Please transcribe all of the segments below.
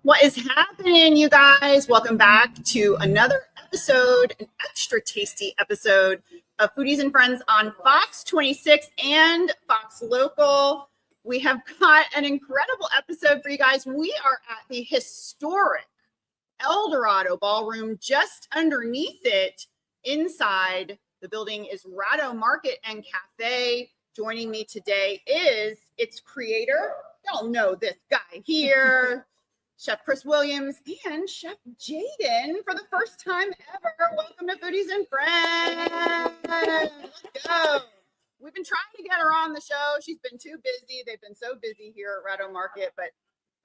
What is happening, you guys? Welcome back to another episode, an extra tasty episode of Foodies and Friends on Fox 26 and Fox Local. We have got an incredible episode for you guys. We are at the historic Eldorado Ballroom. Just underneath it, inside the building, is RADO Market and Cafe. Joining me today is its creator. Y'all know this guy here. Chef Chris Williams and Chef Jaden for the first time ever. Welcome to Foodies and Friends. Let's go. We've been trying to get her on the show. She's been too busy. They've been so busy here at RADO Market, but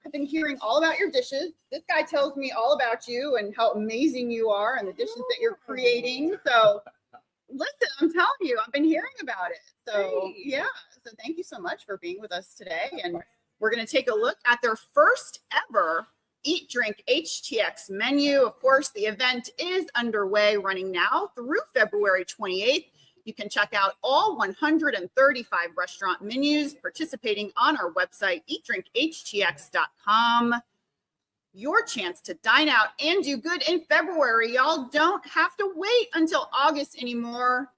I've been hearing all about your dishes. This guy tells me all about you and how amazing you are and the dishes that you're creating. So listen, I'm telling you, I've been hearing about it. So yeah, so thank you so much for being with us today. And we're going to take a look at their first ever Eat Drink HTX menu. Of course, the event is underway, running now through February 28th. You can check out all 135 restaurant menus participating on our website, eatdrinkhtx.com. Your chance to dine out and do good in February. Y'all don't have to wait until August anymore.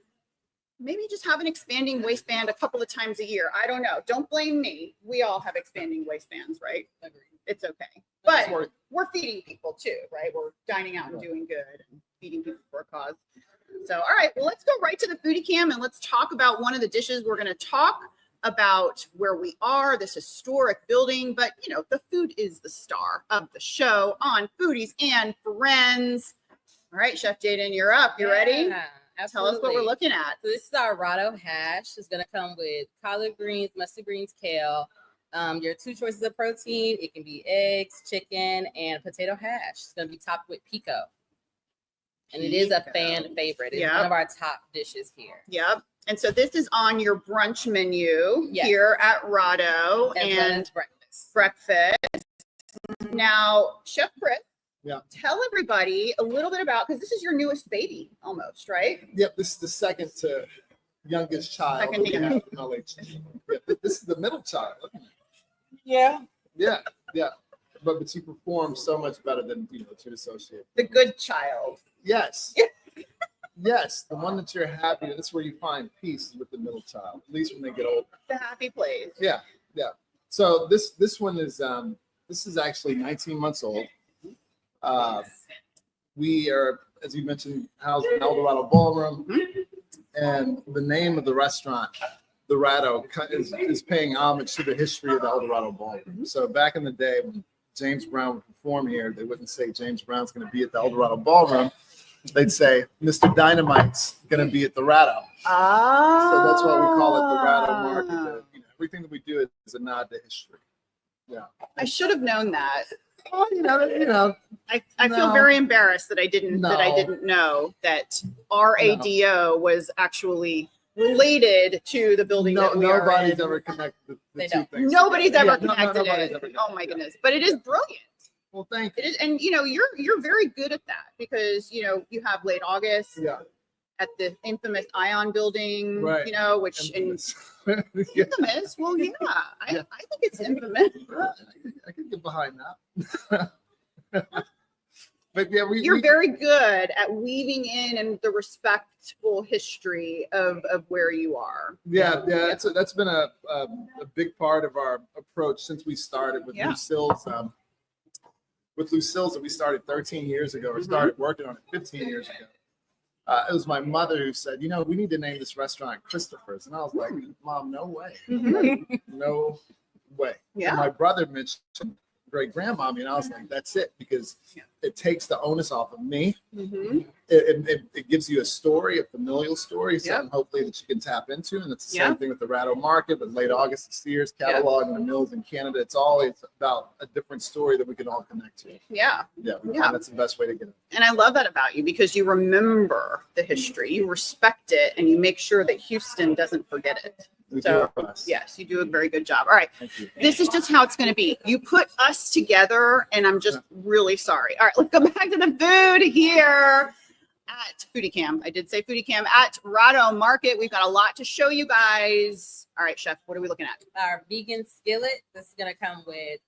Maybe just have an expanding waistband a couple of times a year. I don't know. Don't blame me. We all have expanding waistbands, right? It's okay. But we're feeding people too, right? We're dining out and doing good and feeding people for a cause. So, all right, well, let's go right to the foodie cam and let's talk about one of the dishes. We're going to talk about where we are, this historic building, but you know, the food is the star of the show on Foodies and Friends. All right, Chef Jaden, you're up. You ready? Absolutely. Tell us what we're looking at. So this is our RADO hash. It's going to come with collard greens, mustard greens, kale. Your two choices of protein. It can be eggs, chicken, and potato hash. It's going to be topped with pico. And it is a fan favorite. It's one of our top dishes here. Yep. And so this is on your brunch menu here at RADO and breakfast. Now, Chef Chris, tell everybody a little bit about, because this is your newest baby almost, right? Yep, this is the second to youngest child. Second to youngest. This is the middle child. Yeah. But you perform so much better than to associate. The good child. Yes. Yes, the one that you're happy. That's where you find peace with the middle child, at least when they get older. The happy place. Yeah. So this one is this is actually 19 months old. We are, as you mentioned, housed in Eldorado Ballroom, and the name of the restaurant, the RADO, is paying homage to the history of the Eldorado Ballroom. So back in the day when James Brown would perform here, they wouldn't say James Brown's going to be at the Eldorado Ballroom. They'd say Mr. Dynamite's going to be at the RADO. So that's why we call it the RADO Market. Everything that we do is a nod to history. Yeah. I should have known that. Oh, I feel very embarrassed that I didn't know that RADO was actually related to the building that we are in. Nobody's ever connected the two things. Nobody's ever connected it. Oh my goodness. But it is brilliant. Well, thank you. It is, and you're very good at that because you have Late August at the infamous Ion building, right. Which infamous. Infamous. Well, I think it's infamous. I can get behind that. But yeah, you're very good at weaving in the respectful history of where you are. Yeah. That's been a big part of our approach since we started with Lucille's. With Lucille's that we started 13 years ago, or started working on it 15 years ago. It was my mother who said, we need to name this restaurant Christopher's. And I was like, Mom, no way. No way. Yeah. And my brother mentioned great grandmommy, and I was like, that's it, because it takes the onus off of me. It gives you a story, a familial story, something hopefully that you can tap into. And it's the same thing with the RADO Market, with Late August, the Sears catalog, and the mills in Canada. It's always about a different story that we can all connect to. That's the best way to get it. And I love that about you, because you remember the history, you respect it, and you make sure that Houston doesn't forget it. We do So our best. yes, you do a very good job. All right. Thank you. This is just how it's going to be. You put us together, and I'm just really sorry. All right, let's go back to the food here at Foodie Cam. I did say Foodie Cam at RADO Market. We've got a lot to show you guys. All right, Chef, what are we looking at? Our vegan skillet. This is gonna come with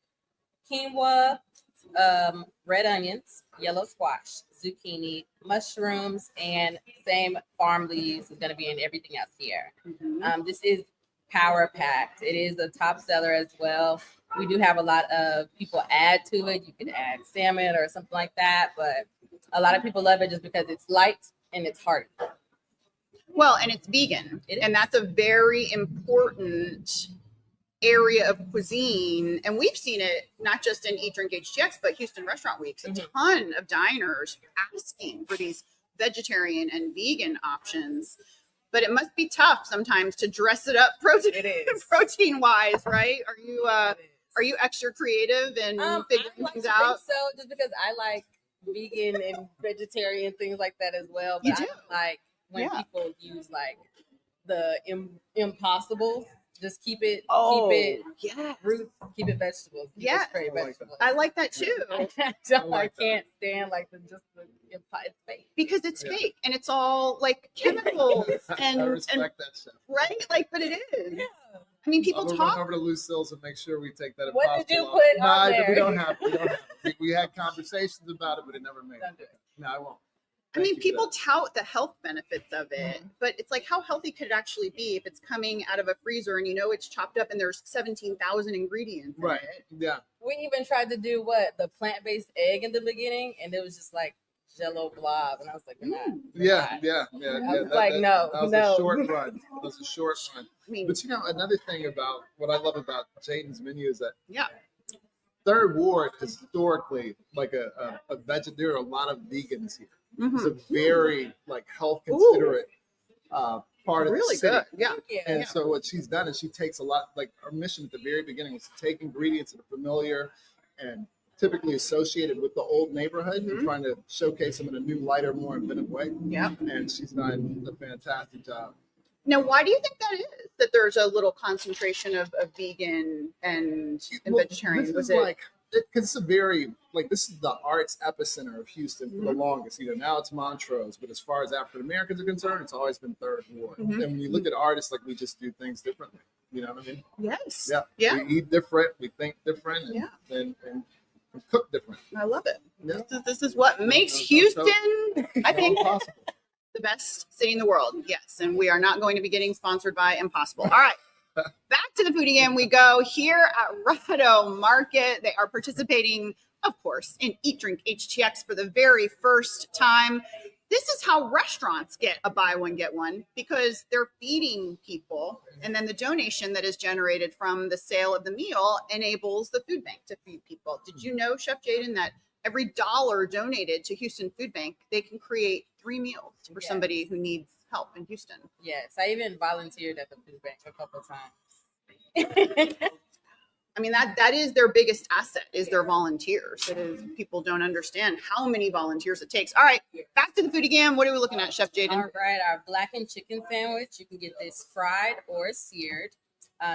quinoa, red onions, yellow squash, zucchini, mushrooms, and same farm leaves is gonna be in everything else here. This is power packed. It is a top seller as well. We do have a lot of people add to it. You could add salmon or something like that, but a lot of people love it just because it's light and it's hearty. Well, and it's vegan, and that's a very important area of cuisine. And we've seen it not just in Eat Drink HTX, but Houston Restaurant Weeks. A ton of diners asking for these vegetarian and vegan options. But it must be tough sometimes to dress it up protein wise, right? Are you extra creative and figuring things out? So just because I like vegan and vegetarian things like that as well. But You do? I like when people use like the impossible. Just keep it yeah, fruits, keep it vegetables. Keep it straight vegetables. I like that too. I can't stand like it's fake. Because it's fake and it's all like chemicals and I respect that stuff. right? Like, but it is. Yeah. I mean, people I'll talk. run over to Lucille's and make sure we take that. What did you impossible put off. on there? We don't have. We had conversations about it, but it never made Don't do it. it. No, I won't. I mean, Thank you people for tout the health benefits of it, but it's like, how healthy could it actually be if it's coming out of a freezer and you know it's chopped up and there's 17,000 ingredients that. Right. in it? Yeah. We even tried to do the plant-based egg in the beginning, and it was just like Jello blob, and I was like, we're not. Yeah. I was like, no. That was a short run. That was a short run. I mean, But you know, another thing about what I love about Jaden's menu is that yeah, Third Ward is historically like a veg. There are a lot of vegans here. It's a very like health considerate part of really the city. good. Yeah. And so what she's done is she takes a lot, like our mission at the very beginning was to take ingredients that are familiar and typically associated with the old neighborhood and trying to showcase them in a new, lighter, more inventive way. Yeah. And she's done a fantastic job. Now, why do you think that is? That there's a little concentration of vegan and vegetarian? This Was is it like, it's a very, like, this is the arts epicenter of Houston for the longest. You know, now it's Montrose, but as far as African Americans are concerned, it's always been Third Ward. And when you look at artists, like, we just do things differently. You know what I mean? Yes. Yeah. We eat different, we think different, and cook different. I love it. Yeah. This is what makes Houston, I think, the best city in the world. Yes. And we are not going to be getting sponsored by Impossible. All right. Back to the Foodie Game we go. Here at RADO Market, they are participating, of course, in Eat Drink HTX for the very first time. This is how restaurants get a buy one, get one, because they're feeding people. And then the donation that is generated from the sale of the meal enables the food bank to feed people. Did you know, Chef Jaden, that every dollar donated to Houston Food Bank, they can create 3 meals for somebody who needs help in Houston? Yes, I even volunteered at the food bank a couple of times. I mean, that is their biggest asset, is their volunteers. It is, people don't understand how many volunteers it takes. All right, back to the Foodie Game. What are we looking at, Chef Jaden? All right, our blackened chicken sandwich. You can get this fried or seared.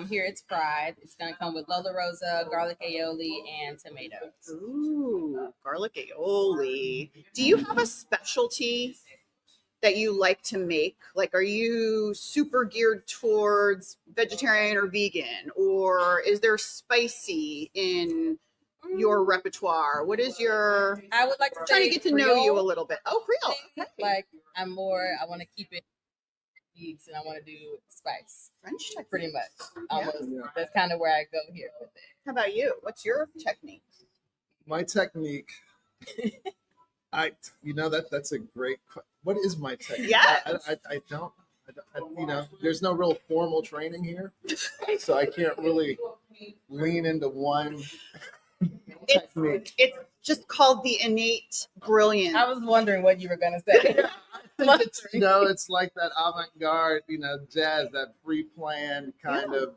Here it's fried. It's going to come with Lola Rosa, garlic aioli, and tomatoes. Ooh, garlic aioli. Do you have a specialty that you like to make? Like, are you super geared towards vegetarian or vegan, or is there spicy in your repertoire? What is your? I would like to trying to get to know you a little bit. Oh, Creole. Okay. Like I want to keep it and I want to do spice. French technique. Pretty much. Almost. That's kind of where I go here with it. How about you? What's your technique? My technique, that's a great. What is my technique? Yeah. I don't. There's no real formal training here, so I can't really lean into one technique. It's just called the innate brilliance. I was wondering what you were gonna say. It's like that avant-garde, jazz, that pre-planned kind of,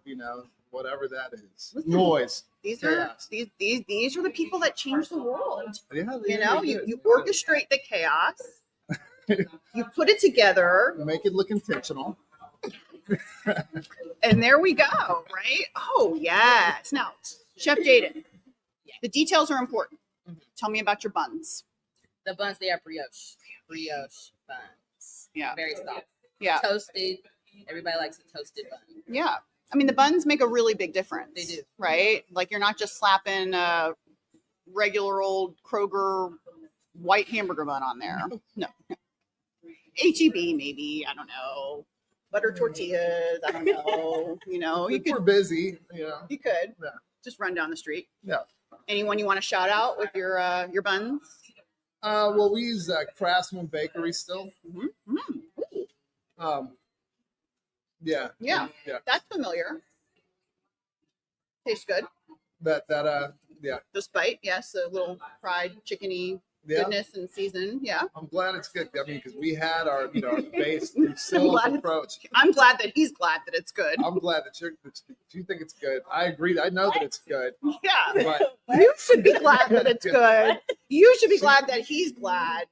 whatever that is. Listen, noise. These are these are the people that change the world. Yeah, you orchestrate the chaos. You put it together. Make it look intentional. And there we go, right? Oh, yes. Now, Chef Jaden, the details are important. Tell me about your buns. The buns, they are brioche buns. Yeah. Very soft. Yeah. Toasted. Everybody likes a toasted bun. Yeah. I mean, the buns make a really big difference. They do. Right? Like, you're not just slapping a regular old Kroger white hamburger bun on there. No. H-E-B, maybe. I don't know. Butter tortillas. I don't know. You If we're could. busy, You could. Yeah. Just run down the street. Yeah. Anyone you want to shout out with your buns? Well, we use Craftsman Bakery still. Yeah. Yeah. Yeah. That's familiar. Tastes good. Yeah. Just bite, yes, a little fried chickeny Yeah. goodness and season. Yeah. I'm glad it's good. I mean, because we had our base Lucille's glad approach. I'm glad that he's glad that it's good. I'm glad that you think it's good. I agree. I know that it's good. Yeah. But You should be glad that it's good. You should be glad that he's glad.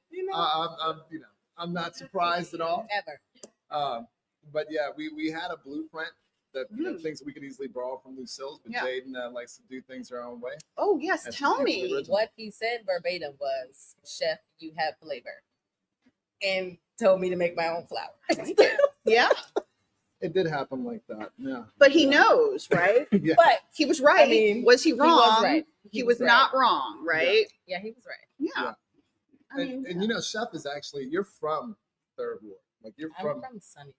I'm not surprised at all. Ever. But yeah, we had a blueprint that things we could easily borrow from Lucille's, but Yeah. Jaden likes to do things her own way. Oh, yes. That's Tell the me. original. What he said verbatim was, "Chef, you have flavor," and told me to make my own flour. Yeah. It did happen like that. Yeah. But he knows, right? Yeah. But He was right. I mean, was he wrong? he was right. He was not wrong, right? Yeah, he was right. Yeah. Yeah. I mean, And Chef is actually, you're from Third Ward. Like you're I'm from from Sunnyside.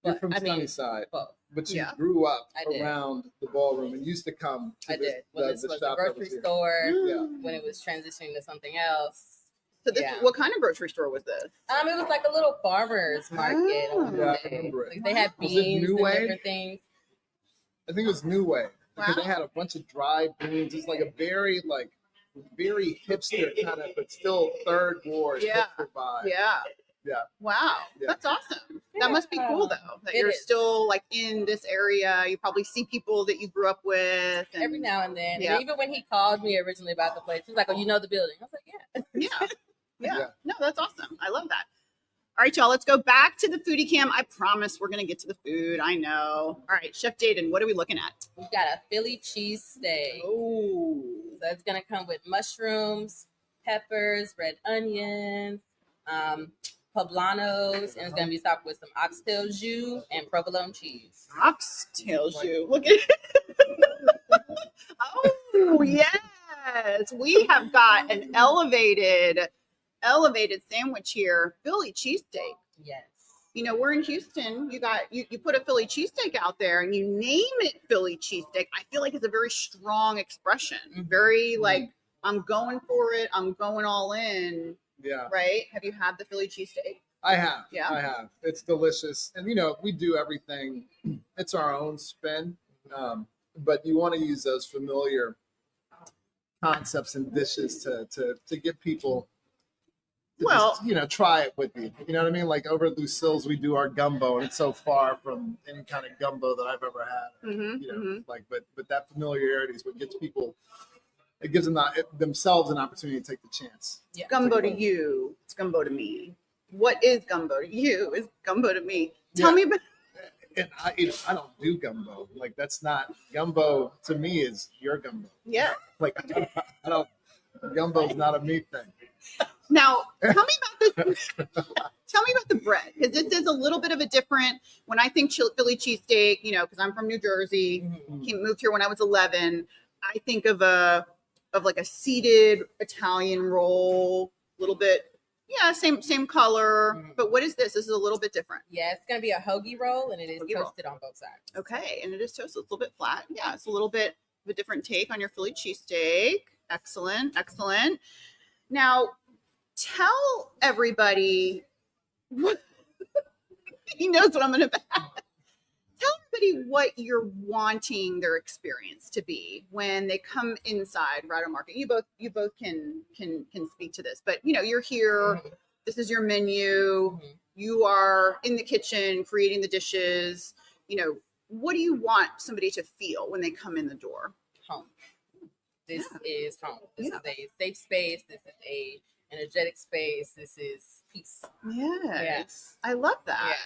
you're But from I mean, Sunnyside, both. but you Yeah. grew up I did. around the ballroom and used to come to I did. When this was a shop that grocery here. store, Yeah. when it was transitioning to something else. so this, Yeah. what kind of grocery store was this? It was like a little farmer's market. Oh. I Yeah, wanna I say. remember it. Like, they had Was it beans New and Way? different things. I think it was New Way because Wow. they had a bunch of dry beans. It's like a very hipster kind of, but still Third Ward Yeah. hipster vibe. Yeah. Yeah. Wow. Yeah. That's awesome. That must be cool though. That It you're is. still like in this area. You probably see people that you grew up with. And, Every now and then. Yeah. And even when he called me originally about the place, he was like, "Oh, you know the building?" I was like, "Yeah." Yeah. Yeah. Yeah. No, that's awesome. I love that. All right, y'all, let's go back to the foodie cam. I promise we're going to get to the food. I know. All right, Chef Jaden, what are we looking at? We got a Philly cheesesteak. Oh, So it's gonna come with mushrooms, peppers, red onions, poblanos, and it's gonna be topped with some oxtail jus and provolone cheese. oxtail jus. Look at it. Oh, yes. We have got an elevated sandwich here. Philly cheesesteak. Yes. We're in Houston. You put a Philly cheesesteak out there and you name it Philly cheesesteak. I feel like it's a very strong expression. Very like, I'm going for it. I'm going all in. Yeah. Right? Have you had the Philly cheesesteak? I have. Yeah. I have. It's delicious. And, we do everything. It's our own spin. But you want to use those familiar concepts and dishes to get people to Well- just, try it with you. You know what I mean? Like over at Lucille's, we do our gumbo, and it's so far from any kind of gumbo that I've ever had. Mm-hmm. But that familiarity is what gets people. It gives them themselves an opportunity to take the chance. Yeah. Gumbo to you. It's gumbo to me. What is gumbo to you? Is gumbo to me. Tell Yeah. me about. And I don't do gumbo. Like that's not gumbo to me is your gumbo. Yeah. Like I don't gumbo's not a me thing. Now, tell me about this. Tell me about the bread, because this is a little bit of a different. When I think Philly cheesesteak, because I'm from New Jersey, moved here when I was 11. I think of like a seeded Italian roll, a little bit, same color. But what is this? This is a little bit different. Yeah, it's gonna be a hoagie roll, and it is Hoagie roll. toasted on both sides. Okay, and it is toasted a little bit flat. Yeah, it's a little bit of a different take on your Philly cheesesteak. Excellent, excellent. Now, tell everybody. He knows what I'm going to ask. Tell everybody what you're wanting their experience to be when they come inside RADO Market. You both can speak to this, but you're here. This is your menu. You are in the kitchen creating the dishes. What do you want somebody to feel when they come in the door? Home. This is home. This Yeah. is a safe space. This is a energetic space. This is peace. Yes. I love that.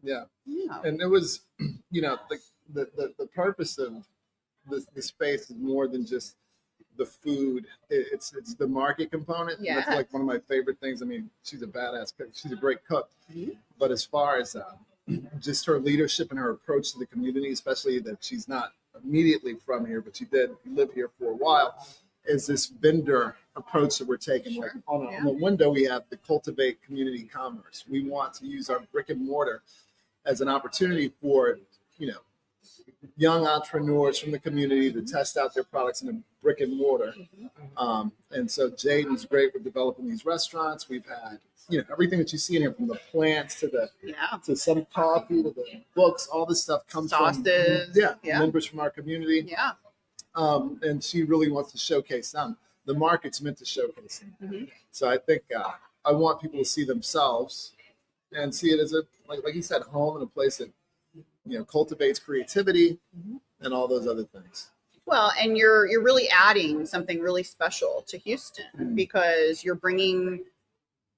Yeah. Yeah. And it was, the purpose of the space is more than just the food. It's the market component. And that's Yeah. like one of my favorite things. I mean, she's a badass cook. She's a great cook. Mhm. But as far as just her leadership and her approach to the community, especially that she's not immediately from here, but she did live here for a while, is this vendor approach that we're taking. Like on the window, we have the cultivate community commerce. We want to use our brick and mortar as an opportunity for, young entrepreneurs from the community to test out their products in a brick and mortar. And so Jaden's great with developing these restaurants. We've had, everything that you see in here, from the plants to some coffee to the books, all this stuff comes Sauces. from members from our community. Yeah. And she really wants to showcase them. The market's meant to showcase them. Mm-hmm. So I think I want people to see themselves and see it as a, like you said, home and a place that, cultivates creativity and all those other things. Well, and you're really adding something really special to Houston because you're bringing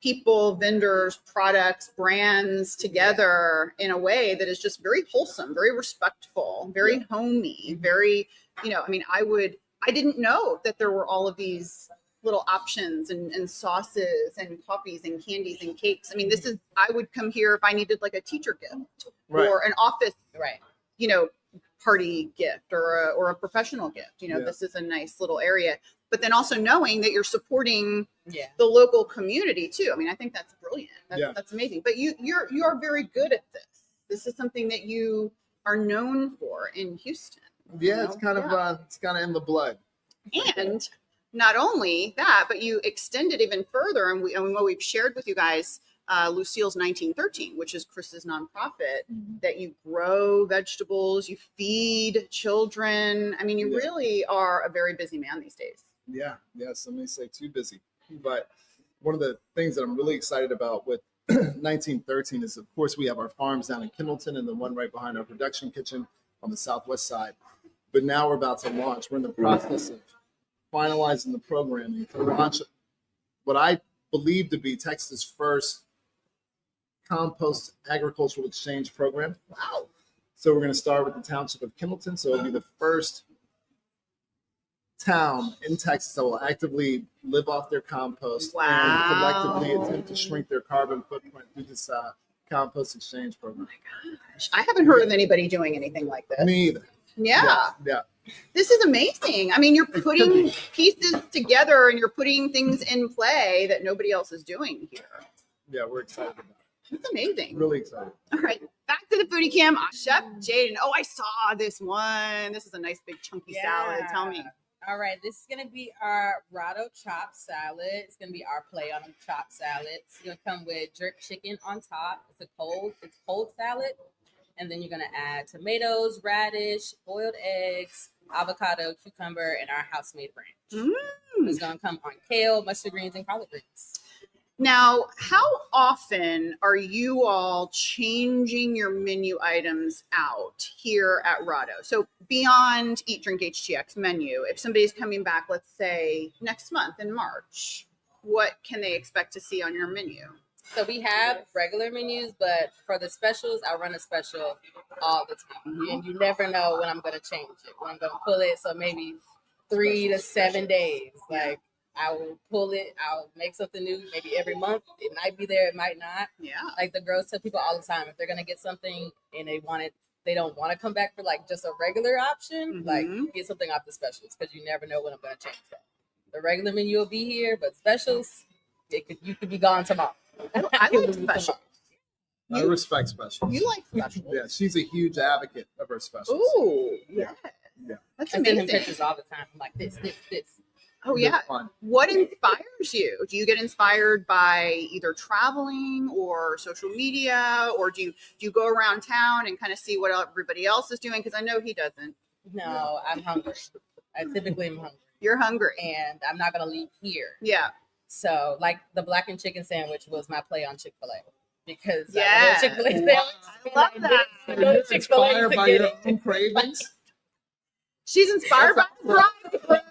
people, vendors, products, brands together in a way that is just very wholesome, very respectful, very homey, very, I didn't know that there were all of these little options and sauces and coffees and candies and cakes. I mean, I would come here if I needed like a teacher gift or an office, party gift or a professional gift. This is a nice little area. But then also knowing that you're supporting the local community too. I mean, I think that's brilliant. That's amazing. But you are very good at this. This is something that you are known for in Houston. Yeah, it's kind of in the blood. And not only that, but you extend it even further. And what we've shared with you guys, Lucille's 1913, which is Chris's nonprofit, that you grow vegetables, you feed children. I mean, you really are a very busy man these days. Yeah. Some may say too busy. But one of the things that I'm really excited about with 1913 is, of course, we have our farms down in Kendleton and the one right behind our production kitchen on the southwest side. But now we're about to launch. We're in the process of finalizing the programming to launch what I believe to be Texas' first compost agricultural exchange program. Wow. So we're going to start with the township of Kendleton. So it'll be the first town in Texas that will actively live off their compost and collectively attempt to shrink their carbon footprint through this compost exchange program. Oh my gosh. I haven't heard of anybody doing anything like this. Me either. Yeah. This is amazing. I mean, you're putting pieces together and you're putting things in play that nobody else is doing here. Yeah, we're excited about it. That's amazing. Really excited. All right, back to the foodie cam. Chef Jaden. Oh, I saw this one. This is a nice big chunky salad. Tell me. All right, this is gonna be our RADO chopped salad. It's gonna be our play on a chopped salad. It's gonna come with jerk chicken on top. It's cold salad. And then you're going to add tomatoes, radish, boiled eggs, avocado, cucumber, and our house-made ranch. It's going to come on kale, mustard greens, and collard greens. Now, how often are you all changing your menu items out here at RADO? So beyond Eat Drink HTX menu, if somebody's coming back, let's say next month in March, what can they expect to see on your menu? So we have regular menus, but for the specials, I run a special all the time. And you never know when I'm going to change it, when I'm going to pull it. So maybe 3 to 7 days. Like, I will pull it. I'll make something new maybe every month. It might be there. It might not. Yeah. Like the girls tell people all the time, if they're going to get something and they don't want to come back for like just a regular option, like get something off the specials, because you never know when I'm going to change that. The regular menu will be here, but specials, you could be gone tomorrow. I like specials. I respect specials. You like specials? Yeah, she's a huge advocate of her specials. Ooh, yeah. That's I send amazing. him pictures all the time. I'm like, this. Oh, yeah. What inspires you? Do you get inspired by either traveling or social media, or do you go around town and kind of see what everybody else is doing? Because I know he doesn't. No, I'm hungry. I typically am hungry. You're hungry. And I'm not going to leave here. Yeah. So, like, the blackened chicken sandwich was my play on Chick-fil-A. Because Wow. Chick-fil-A sandwich. I love that. I go to Chick-fil-A Inspired to by get your it. own cravings? She's inspired by the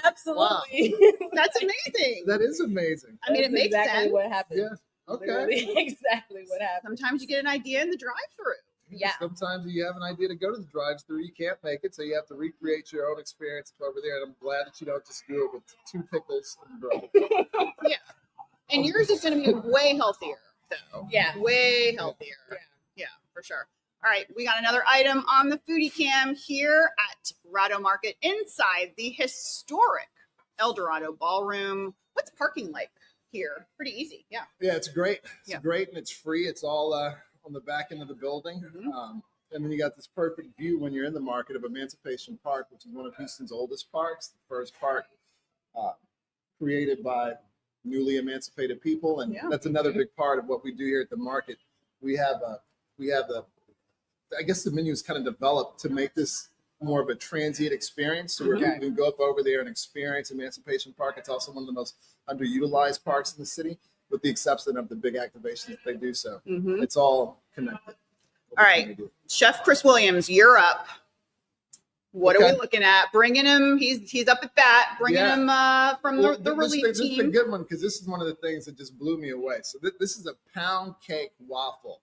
Absolutely. That's amazing. That is amazing. I mean, it makes exactly sense. what happened. Yeah. Okay. Literally exactly what happened. Sometimes you get an idea in the drive-through. Yeah. Sometimes you have an idea to go to the drive-through, you can't make it, so you have to recreate your own experience over there. And I'm glad that you don't just do it with 2 pickles and bread. Yeah. And yours is going to be way healthier, though. Yeah. Way healthier. Yeah. Yeah, for sure. All right, we got another item on the foodie cam here at RADO Market inside the historic El Dorado Ballroom. What's parking like here? Pretty easy. Yeah. Yeah, it's great. It's Yeah. great, and it's free. It's all on the back end of the building. Mhm. And then you got this perfect view when you're in the market of Emancipation Park, which is one of Houston's oldest parks, the first park created by newly emancipated people. And Yeah. that's another big part of what we do here at the market. We have I guess the menu is kind of developed to make this more of a transient experience. So where Okay. people can go up over there and experience Emancipation Park. It's also one of the most underutilized parks in the city, with the exception of the big activations that they do. So Mhm. it's all connected. All right. Chef Chris Williams, you're up. What are Okay. we looking at? Bringing him. He's up at bat. Bringing Yeah. him from Well, the relief this is a team. good one because this is one of the things that just blew me away. So this is a pound cake waffle.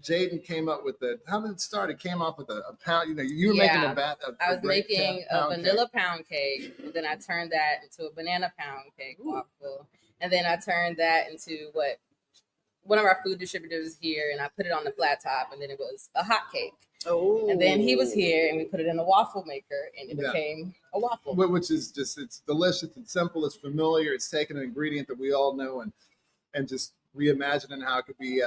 Jaden came up with how did it start? It came up with a pound. You know, you were making Yeah. a bat. I was great making a pound vanilla pound cake, and then I turned that into a banana pound cake waffle, and then I turned that into what one of our food distributors here, and I put it on the flat top, and then it was a hot cake. Oh. And then he was here, and we put it in a waffle maker, and it Yeah. became a waffle. Which is just, it's delicious, it's simple, it's familiar, it's taking an ingredient that we all know and just reimagining how it could be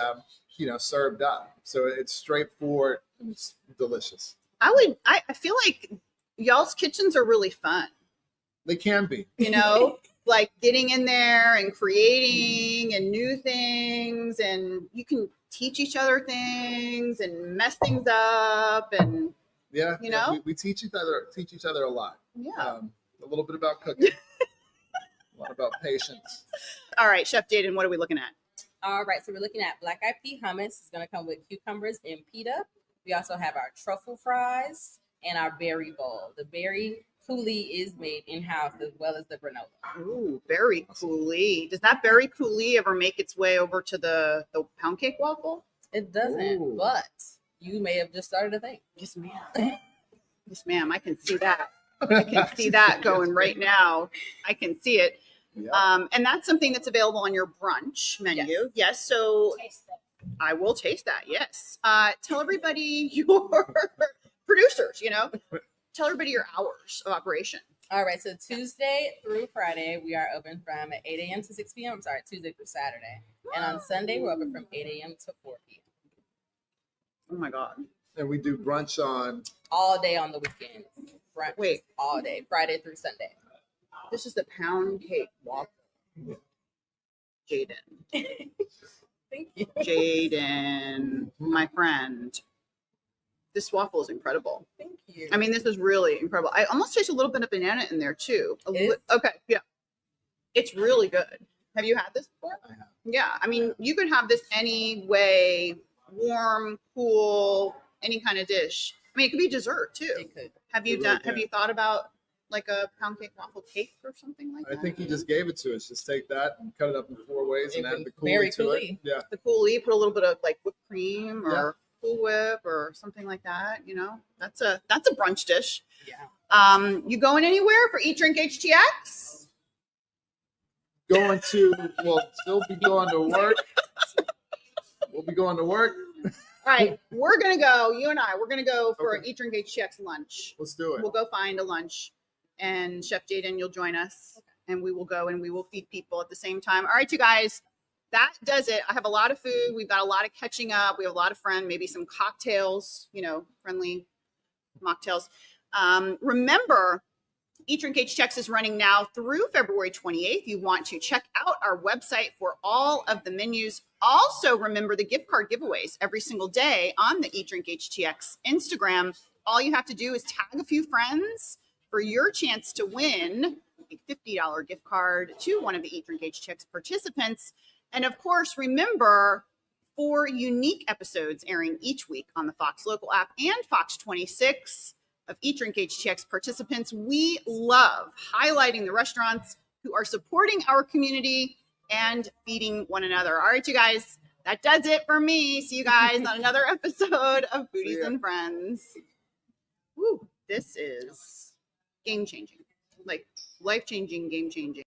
served up. So it's straightforward and it's delicious. I feel like y'all's kitchens are really fun. They can be. You know, like getting in there and creating and new things, and you can teach each other things and mess things up, and Yeah. You know? we teach each other a lot. yeah. A little bit about cooking, a lot about patience. All right, Chef Jaden, what are we looking at? All right, so we're looking at black eyed pea hummus. It's going to come with cucumbers and pita. We also have our truffle fries and our berry bowl. The berry coulis is made in-house as well as the granola. Ooh, berry coulis. Does that berry coulis ever make its way over to the pound cake waffle? It doesn't, Ooh. but you may have just started a thing. Yes, ma'am. Yes, ma'am. I can see that. I can see that going right now. I can see it. Yeah. And that's something that's available on your brunch menu. Yes. So I will taste that. Yes. Tell everybody your producers, tell everybody your hours of operation. All right, so Tuesday through Friday, we are open from 8 a.m. to 6 p.m. I'm sorry, Tuesday through Saturday. And on Sunday, we're open from 8 a.m. to 4 p.m. Oh my God. And we do brunch on. All day on the weekend. Brunch Wait. all day, Friday through Sunday. This is the pound cake waffle. Jaden. Thank you. Jaden, my friend. This waffle is incredible. Thank you. I mean, this is really incredible. I almost taste a little bit of banana in there too. Is? Okay, yeah. It's really good. Have you had this before? I have. Yeah, I mean, you could have this any way, warm, cool, any kind of dish. I mean, it could be dessert too. It could. Have you It really done? Have can. you thought about like a pound cake waffle cake or something like I that? think he just gave it to us. Just take that and cut it up in 4 ways and add the Berry coulis to coulis. it. Yeah. The coulis, put a little bit of like whipped cream or Yeah. Cool Whip or something like that. That's a brunch dish. Yeah. You going anywhere for Eat Drink HTX? We'll still be going to work. We'll be going to work. All right, we're gonna go. You and I, we're gonna go for an Okay. Eat Drink HTX lunch. Let's do it. We'll go find a lunch, and Chef Jaden, you'll join us, and we will go and we will feed people at the same time. All right, you guys, that does it. I have a lot of food. We've got a lot of catching up. We have a lot of friends, maybe some cocktails, friendly mocktails. Remember, Eat Drink HTX is running now through February 28th. You want to check out our website for all of the menus. Also, remember the gift card giveaways every single day on the Eat Drink HTX Instagram. All you have to do is tag a few friends for your chance to win a $50 gift card to one of the Eat Drink HTX participants. And of course, remember 4 unique episodes airing each week on the Fox Local app and Fox 26 of Eat Drink HTX participants. We love highlighting the restaurants who are supporting our community and feeding one another. All right, you guys, that does it for me. See you guys on another episode of Foodies and Friends. Woo, this is game changing, like life changing, game changing.